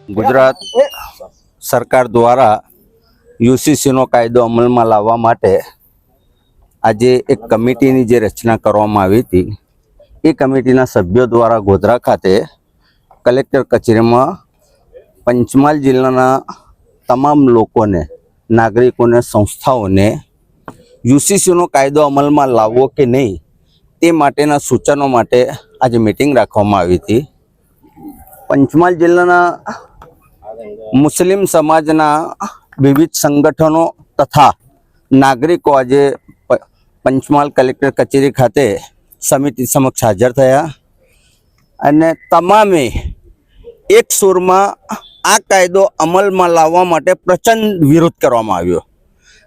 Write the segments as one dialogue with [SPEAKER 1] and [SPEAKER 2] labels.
[SPEAKER 1] ગુજરાત સરકાર દ્વારા યુસીસીનો કાયદો અમલમાં લાવવા માટે આજે એક કમિટીની જે રચના કરવામાં આવી હતી એ કમિટીના સભ્યો દ્વારા ગોધરા ખાતે કલેક્ટર કચેરીમાં પંચમહાલ જિલ્લાના તમામ લોકોને, નાગરિકોને, સંસ્થાઓને યુસીસીનો કાયદો અમલમાં લાવવો કે નહીં તે માટેના સૂચનો માટે આજે મીટિંગ રાખવામાં આવી હતી। પંચમહાલ જિલ્લાના મુસ્લિમ સમાજના વિવિધ સંગઠનો તથા નાગરિકો આજે પંચમહાલ કલેક્ટર કચેરી ખાતે સમિતિ સમક્ષ હાજર થયા અને તમામે એક સૂરમાં આ કાયદો અમલમાં લાવવા માટે પ્રચંડ વિરોધ કરવામાં આવ્યો।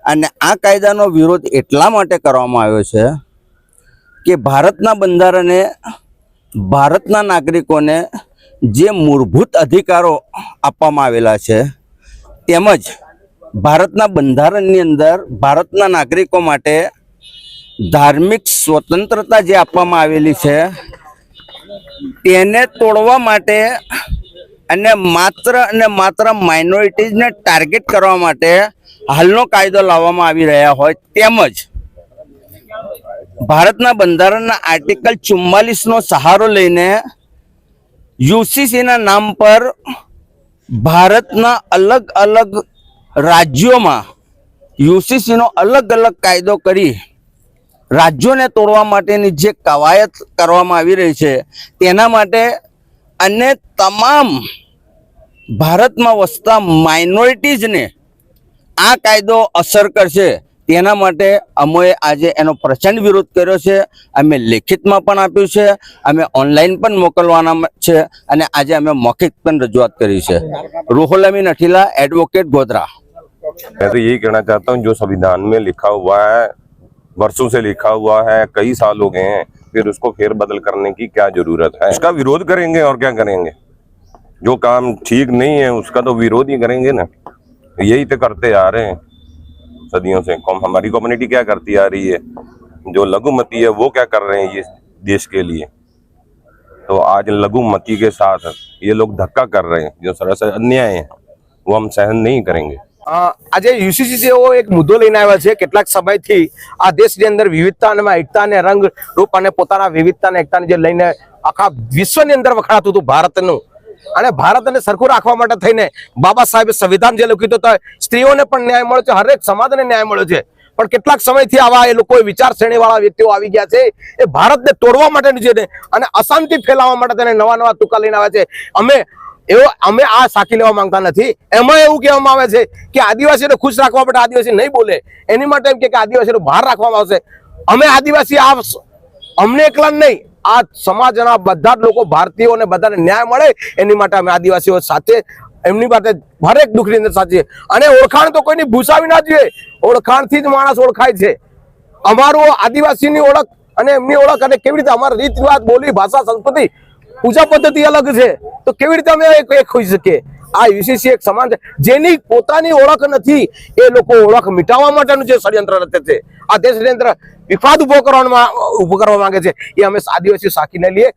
[SPEAKER 1] અને આ કાયદાનો વિરોધ એટલા માટે કરવામાં આવ્યો છે કે ભારતના બંધારણે ભારતના નાગરિકોને જે મૂળભૂત અધિકારો આપવામાં આવેલા છે તેમજ ભારતના બંધારણની અંદર ભારતના નાગરિકો માટે ધાર્મિક સ્વતંત્રતા જે આપવામાં આવેલી છે તેને તોડવા માટે અને માત્ર માઇનોરિટીઝને ટાર્ગેટ કરવા માટે હાલનો કાયદો લાવવામાં આવી રહ્યા હોય તેમજ ભારતના બંધારણના આર્ટિકલ 44નો સહારો લઈને યુસીસીના નામ પર ભારતના અલગ અલગ રાજ્યોમાં યુસીસીનો અલગ અલગ કાયદો કરી રાજ્યોને તોડવા માટેની જે કવાયત કરવામાં આવી રહી છે તેના માટે અને તમામ ભારતમાં વસતા માઇનોરિટીઝને આ કાયદો અસર કરશે તેના માટે અમે આજે એનો પ્રચંડ વિરોધ કર્યો છે। અમે લેખિતમાં પણ આપ્યું છે, અમે ઓનલાઈન પણ મોકલવાના છે અને આજે અમે મૌખિક પણ રજૂઆત કરી છે। રૂહુલ અમીન અઠીલા, एडवोकेट गोधरा।
[SPEAKER 2] मैं तो यही कहना चाहता हूँ, जो संविधान में लिखा हुआ है, वर्षों से लिखा हुआ है, कई साल हो गए हैं, फिर उसको फेर बदल करने की क्या जरूरत है। उसका विरोध करेंगे और क्या करेंगे। जो काम ठीक नहीं है उसका तो विरोध ही करेंगे ना। यही तो करते आ रहे हैं सदियों से। हमारी कम्युनिटी क्या करती आ रही है, जो लघुमती है वो क्या कर रहे हैं ये देश के लिए। तो आज लघुमती के साथ ये लोग धक्का कर रहे हैं, जो सरासर अन्याय है वो हम सहन नहीं करेंगे।
[SPEAKER 3] આજે યુસીસી જેવો એક મુદ્દો લઈને આવ્યા છે। કેટલાક સમયથી આ દેશની અંદર વિવિધતા અને એકતા અને રંગ રૂપ અને પોતાના વિવિધતા અને એકતાને જે લઈને આખા વિશ્વની અંદર વખણાતું હતું ભારતનું, અને ભારતને સરખું રાખવા માટે થઈને બાબા સાહેબે સંવિધાન જે લખ્યું હતું સ્ત્રીઓને પણ ન્યાય મળ્યો છે, હરેક સમાજને ન્યાય મળ્યો છે। પણ કેટલાક સમયથી આવા એ લોકો વિચાર શ્રેણી વાળા વ્યક્તિઓ આવી ગયા છે, એ ભારતને તોડવા માટેનું છે અને અશાંતિ ફેલાવવા માટે તેને નવા નવા તુકા લઈને આવ્યા છે। અમે આ સાકી લેવા માંગતા નથી। એમાં એવું કહેવામાં આવે છે કે આદિવાસીને ખુશ રાખવા માટે આદિવાસી નહીં બોલે, એની માટે એમ કે આદિવાસીને બહાર રાખવામાં આવશે। અમે આદિવાસી અમને એકલા નહીં, આ સમાજના બધા જ લોકો ભારતીયોને બધાને ન્યાય મળે એની માટે અમે આદિવાસીઓ સાથે એમની માટે હરેક દુઃખની અંદર સાચીએ। અને ઓળખાણ તો કોઈની ભૂસાવી ના જોઈએ, ઓળખાણથી જ માણસ ઓળખાય છે। અમારું આદિવાસીની ઓળખ અને એમની ઓળખ અને કેવી રીતે અમારા રીત રિવાજ, બોલી, ભાષા, સંસ્કૃતિ, પૂજા પદ્ધતિ અલગ છે, તો કેવી રીતે અમે એક હોઈ શકીએ। આ યુસીસી એક સમાજ છે જેની પોતાની ઓળખ નથી, એ લોકો ઓળખ મિટાવવા માટેનું જે ષડયંત્ર રચે છે, આ દેશની અંદર વિવાદ ઉભો કરવા માંગે છે, એ અમે આદિવાસીઓ સાકીને લઈએ।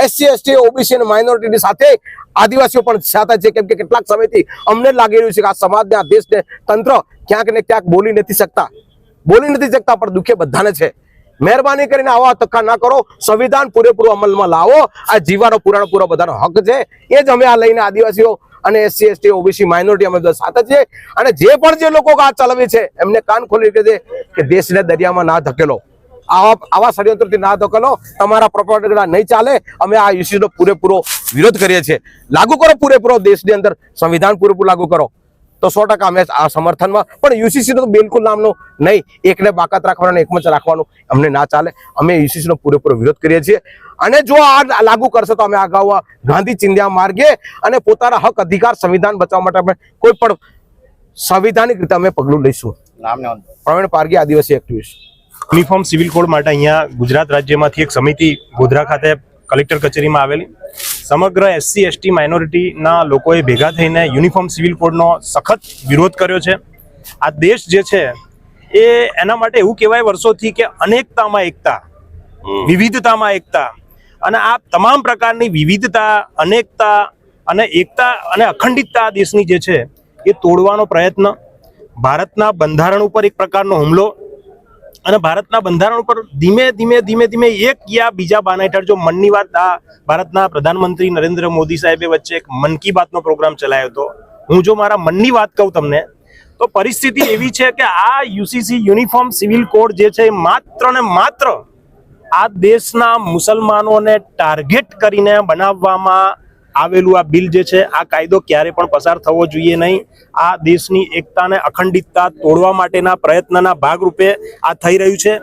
[SPEAKER 3] એસસી, એસટી, ઓબીસી અને માઇનોરિટીની સાથે આદિવાસીઓ પણ સાથે છે, કેમ કે કેટલાક સમયથી અમને લાગી રહ્યું છે કે આ સમાજને, આ દેશને તંત્ર ક્યાંક ને ક્યાંક બોલી નથી શકતા, પણ દુઃખે બધાને છે। મહેરબાની કરીને આવા ધક્કા ના કરો, સંવિધાન પૂરેપૂરું અમલમાં લાવો। આ જીવાનો પૂરો બધાનો હક છે, એ જ અમે આ લઈને આદિવાસીઓ અને એસસી, એસટી, ઓબીસી, માઇનોરિટી અમે બધા સાથે છીએ। અને જે પણ જે લોકો આ ચલાવે છે એમને કાન ખોલી કહે છે કે દેશને દરિયામાં ના ધકેલો, આવા ષડયંત્રથી ના ધકેલો, તમારા પ્રોપેગેન્ડા નહીં ચાલે। અમે આ યુસીસીનો પૂરેપૂરો વિરોધ કરીએ છીએ। લાગુ કરો પૂરેપૂરો, દેશની અંદર સંવિધાન પૂરેપૂરું લાગુ કરો, તો 100% અમે આ સમર્થનમાં। પણ યુસીસી તો બિલકુલ નામનું નહીં, એકને બાકાત રાખવાનું, એકમંચ રાખવાનું અમને ના ચાલે। અમે યુસીસીનો પૂરેપૂરો વિરોધ કરીએ છીએ। અને જો આ લાગુ કરશે તો અમે અગાઉ ગાંધી ચિંધ્યા માર્ગે અને પોતાના હક અધિકાર સંવિધાન બચાવવા માટે અમે કોઈ પણ સંવિધાનિક રીતે અમે પગલું લઈશું। પ્રવીણ પારગી, આદિવાસી એક્ટિવિસ્ટ।
[SPEAKER 4] યુનિફોર્મ સિવિલ કોડ માટે અહીંયા ગુજરાત રાજ્યમાંથી એક સમિતિ ગોધરા ખાતે કલેક્ટર કચેરીમાં આવેલી સમગ્ર એસસી, એસટી, માઇનોરિટીના લોકોએ ભેગા થઈને યુનિફોર્મ સિવિલ કોડનો સખત વિરોધ કર્યો છે। આ દેશ જે છે એ એના માટે એવું કહેવાય વર્ષોથી કે અનેકતામાં એકતા, વિવિધતામાં એકતા, અને આ તમામ પ્રકારની વિવિધતા, અનેકતા અને એકતા અને અખંડિતતા આ દેશની જે છે એ તોડવાનો પ્રયત્ન, ભારતના બંધારણ ઉપર એક પ્રકારનો હુમલો અને ભારતના બંધારણ ઉપર ધીમે ધીમે એક યા બીજા બાના હેઠળ જો મનની વાત, આ ભારતના પ્રધાનમંત્રી નરેન્દ્ર મોદી સાહેબે વચ્ચે એક મન કી બાતનો પ્રોગ્રામ ચલાવ્યો હતો. હું જો મારા મનની વાત કહું તમને, તો પરિસ્થિતિ એવી છે કે આ યુસીસી યુનિફોર્મ સિવિલ કોડ જે છે એ માત્ર ને માત્ર આ દેશના મુસલમાનોને ટાર્ગેટ કરીને બનાવવામાં આવેલું આ બિલ જે છે, આ કાયદો ક્યારે પણ પસાર થવો જોઈએ નહીં. આ દેશની એકતા અને અખંડિતતા તોડવા માટેના પ્રયત્નના ભાગરૂપે આ થઈ રહ્યું છે.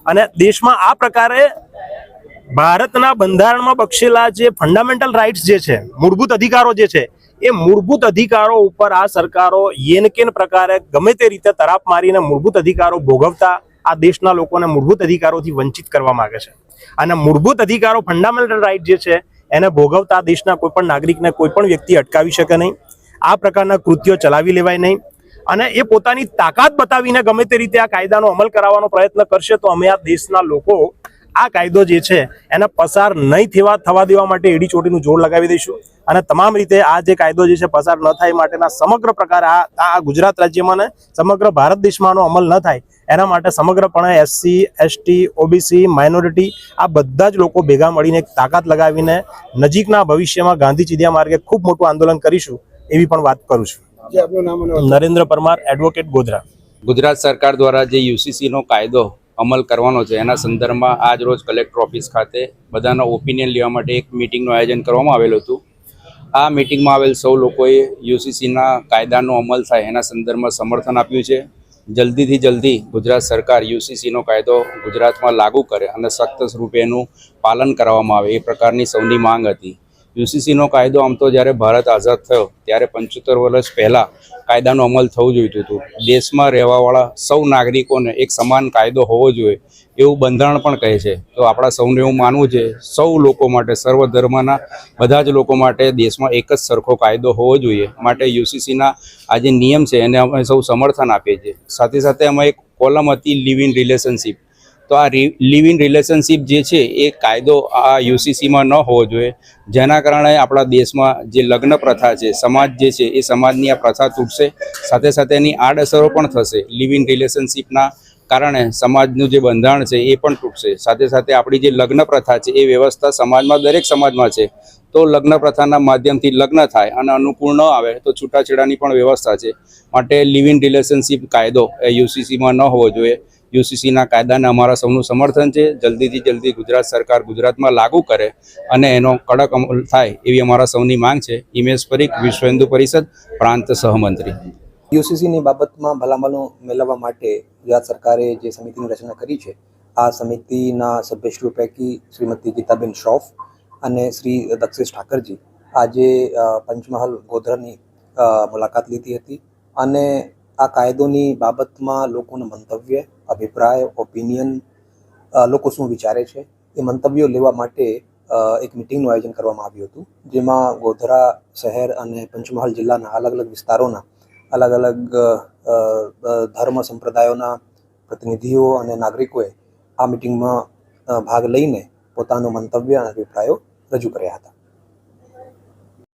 [SPEAKER 4] અને દેશમાં આ પ્રકારે ભારતના બંધારણમાં બક્ષેલા જે ફંડામેન્ટલ રાઇટ્સ જે છે, મૂળભૂત અધિકારો જે છે, એ મૂળભૂત અધિકારો ઉપર આ સરકારો યેન કેન પ્રકારે ગમે તે રીતે તરાપ મારીને મૂળભૂત અધિકારો ભોગવતા આ દેશના લોકોને મૂળભૂત અધિકારોથી વંચિત કરવા માંગે છે. અને મૂળભૂત અધિકારો, ફંડામેન્ટલ રાઇટ જે છે, એને ભોગવતા દેશના કોઈ પણ નાગરિકને કોઈ પણ વ્યક્તિ અટકાવી શકે નહીં. આ પ્રકારના કૃત્યો ચલાવી લેવાય નહીં. અને એ પોતાની તાકાત બતાવીને ગમે તે રીતે આ કાયદાનો અમલ કરાવવાનો પ્રયત્ન કરશે તો અમે આ દેશના લોકો આ કાયદો જે છે એને પસાર નહીં થવા દેવા માટે એડી ચોટીનું જોર લગાવી દઈશું. અને તમામ રીતે આ જે કાયદો જે છે પસાર ન થાય માટેના સમગ્ર પ્રકારે આ ગુજરાત રાજ્યમાં ને સમગ્ર ભારત દેશમાં આનો અમલ ન થાય એના માટે સમગ્રપણે એસસી, એસટી, ઓબીસી, માઇનોરિટી આ બધા જ લોકો ભેગા મળીને એક તાકાત લગાવીને નજીકના ભવિષ્યમાં ગાંધી ચીધિયા માર્ગે ખૂબ મોટું આંદોલન કરીશું એવી પણ વાત કરું છું. નરેન્દ્ર પરમાર, એડવોકેટ, ગોધરા.
[SPEAKER 5] ગુજરાત સરકાર દ્વારા જે યુસીસીનો કાયદો અમલ કરવાનો છે એના સંદર્ભમાં આજ રોજ કલેક્ટર ઓફિસ ખાતે બધાનો ઓપિનિયન લેવા માટે એક મિટિંગનું આયોજન કરવામાં આવેલું હતું. આ મિટિંગમાં આવેલ સૌ લોકોએ યુસીસીના કાયદાનો અમલ થાય એના સંદર્ભમાં સમર્થન આપ્યું છે. જલ્દીથી જલ્દી ગુજરાત સરકાર યુસીસીનો કાયદો ગુજરાતમાં લાગુ કરે અને સખ્ત રૂપે એનું પાલન કરવામાં આવે એ પ્રકારની સૌની માંગ હતી. યુસીસીનો કાયદો આમ તો જ્યારે ભારત આઝાદ થયો ત્યારે 75 વર્ષ પહેલાં કાયદાનો અમલ થવું જોઈતું હતું. દેશમાં રહેવાવાળા સૌ નાગરિકોને એક સમાન કાયદો હોવો જોઈએ એવું બંધારણ પણ કહે છે. તો આપણા સૌને એવું માનવું છે સૌ લોકો માટે, સર્વ ધર્મના બધા જ લોકો માટે દેશમાં એક જ સરખો કાયદો હોવો જોઈએ. માટે યુસીસીના આ જે નિયમ છે એને અમે સૌ સમર્થન આપીએ છીએ. સાથે સાથે એમાં એક કોલમ હતી લિવ ઇન રિલેશનશીપ. તો આ લિવ ઇન રિલેશનશીપ જે છે એ કાયદો આ યુસીસીમાં ન હોવો જોઈએ, જેના કારણે આપણા દેશમાં જે લગ્ન પ્રથા છે, સમાજ જે છે એ સમાજની આ પ્રથા તૂટશે. સાથે સાથે એની આડઅસરો પણ થશે. લિવ ઇન રિલેશનશીપના કારણે સમાજનું જે બંધારણ છે એ પણ તૂટશે. સાથે સાથે આપણી જે લગ્ન પ્રથા છે એ વ્યવસ્થા સમાજમાં, દરેક સમાજમાં છે. તો લગ્ન પ્રથાના માધ્યમથી લગ્ન થાય અને અનુકૂળ ન આવે તો છૂટાછેડાની પણ વ્યવસ્થા છે. માટે લિવ ઇન રિલેશનશીપ કાયદો એ યુસીસીમાં ન હોવો જોઈએ. યુસીસીના કાયદાને અમારા સૌનું સમર્થન છે. જલ્દીથી જલ્દી ગુજરાત સરકાર ગુજરાતમાં લાગુ કરે અને એનો કડક અમલ થાય એવી અમારા સૌની માંગ છે. હિમેશ પરીખ, વિશ્વ હિન્દુ પરિષદ, પ્રાંત સહમંત્રી.
[SPEAKER 6] યુસીસીની બાબતમાં ભલામણો મેળવવા માટે ગુજરાત સરકારે જે સમિતિની રચના કરી છે, આ સમિતિના સભ્યશ્રીઓ પૈકી શ્રીમતી ગીતાબેન શ્રોફ અને શ્રી દક્ષેશ ઠાકરજી આજે પંચમહાલ ગોધરાની મુલાકાત લીધી હતી અને આ કાયદોની બાબતમાં લોકોના મંતવ્ય, અભિપ્રાય, ઓપિનિયન, લોકો શું વિચારે છે એ મંતવ્યો લેવા માટે એક મિટિંગનું આયોજન કરવામાં આવ્યું હતું, જેમાં ગોધરા શહેર અને પંચમહાલ જિલ્લાના અલગ અલગ વિસ્તારોના અલગ અલગ ધર્મ સંપ્રદાયોના પ્રતિનિધિઓ અને નાગરિકોએ આ મિટિંગમાં ભાગ લઈને પોતાનું મંતવ્ય અને અભિપ્રાયો રજૂ કર્યા હતા.